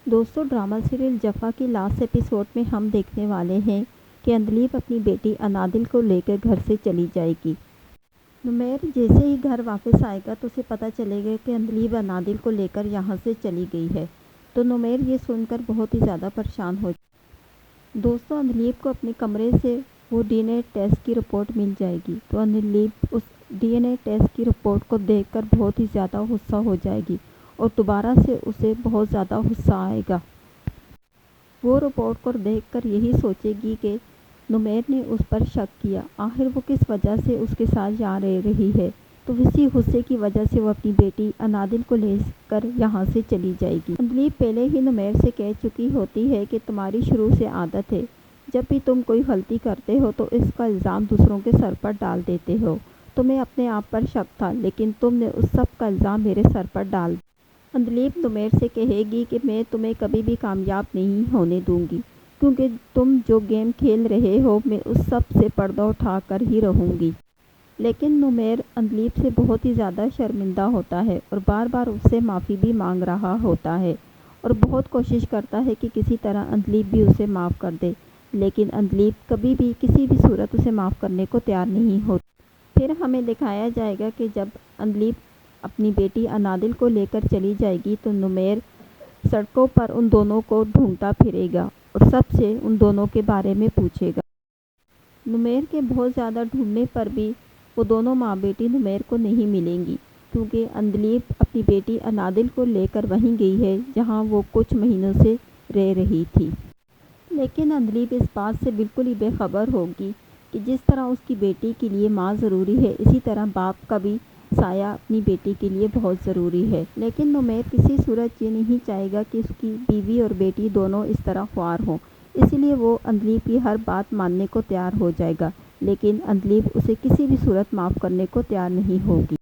دوستو، drama serial جفا کے لاسٹ ایپیسوڈ میں ہم دیکھنے والے ہیں کہ اندلیب اپنی بیٹی انادل کو لے کر گھر سے چلی جائے گی۔ نمیر جیسے ہی گھر واپس آئے گا تو اسے پتہ چلے گا کہ اندلیب انادل کو لے کر یہاں سے چلی گئی ہے، تو نمیر یہ سن کر بہت ہی زیادہ پریشان ہو جائے۔ دوستو، اندلیب کو اپنے کمرے سے وہ ڈی این اے ٹیسٹ کی رپورٹ مل جائے گی، تو اندلیب اس ڈی این اے ٹیسٹ کی رپورٹ کو دیکھ کر بہت ہی زیادہ غصہ ہو جائے گی اور دوبارہ سے اسے بہت زیادہ غصہ آئے گا۔ وہ رپورٹ کو دیکھ کر یہی سوچے گی کہ نمیر نے اس پر شک کیا، آخر وہ کس وجہ سے اس کے ساتھ یہاں رہ رہی ہے، تو اسی غصے کی وجہ سے وہ اپنی بیٹی انادل کو لے کر یہاں سے چلی جائے گی۔ اندلیب پہلے ہی نمیر سے کہہ چکی ہوتی ہے کہ تمہاری شروع سے عادت ہے، جب بھی تم کوئی غلطی کرتے ہو تو اس کا الزام دوسروں کے سر پر ڈال دیتے ہو۔ تمہیں اپنے آپ پر شک تھا، لیکن تم نے اس سب کا الزام میرے سر پر ڈال دیا۔ اندلیب نمیر سے کہے گی کہ میں تمہیں کبھی بھی کامیاب نہیں ہونے دوں گی، کیونکہ تم جو گیم کھیل رہے ہو میں اس سب سے پردہ اٹھا کر ہی رہوں گی۔ لیکن نمیر اندلیب سے بہت ہی زیادہ شرمندہ ہوتا ہے اور بار بار اس سے معافی بھی مانگ رہا ہوتا ہے اور بہت کوشش کرتا ہے کہ کسی طرح اندلیب بھی اسے معاف کر دے، لیکن اندلیب کبھی بھی کسی بھی صورت اسے معاف کرنے کو تیار نہیں ہوتی۔ پھر ہمیں دکھایا جائے گا کہ جب اندلیب اپنی بیٹی انادل کو لے کر چلی جائے گی تو نمیر سڑکوں پر ان دونوں کو ڈھونڈتا پھرے گا اور سب سے ان دونوں کے بارے میں پوچھے گا۔ نمیر کے بہت زیادہ ڈھونڈنے پر بھی وہ دونوں ماں بیٹی نمیر کو نہیں ملیں گی، کیونکہ اندلیب اپنی بیٹی انادل کو لے کر وہیں گئی ہے جہاں وہ کچھ مہینوں سے رہ رہی تھی۔ لیکن اندلیب اس بات سے بالکل ہی بے خبر ہوگی کہ جس طرح اس کی بیٹی کے لیے ماں ضروری ہے، اسی طرح باپ کا بھی سایہ اپنی بیٹی کے لیے بہت ضروری ہے۔ لیکن نمیر کسی صورت یہ نہیں چاہے گا کہ اس کی بیوی اور بیٹی دونوں اس طرح خوار ہوں، اس لیے وہ اندلیب کی ہر بات ماننے کو تیار ہو جائے گا، لیکن اندلیب اسے کسی بھی صورت معاف کرنے کو تیار نہیں ہوگی۔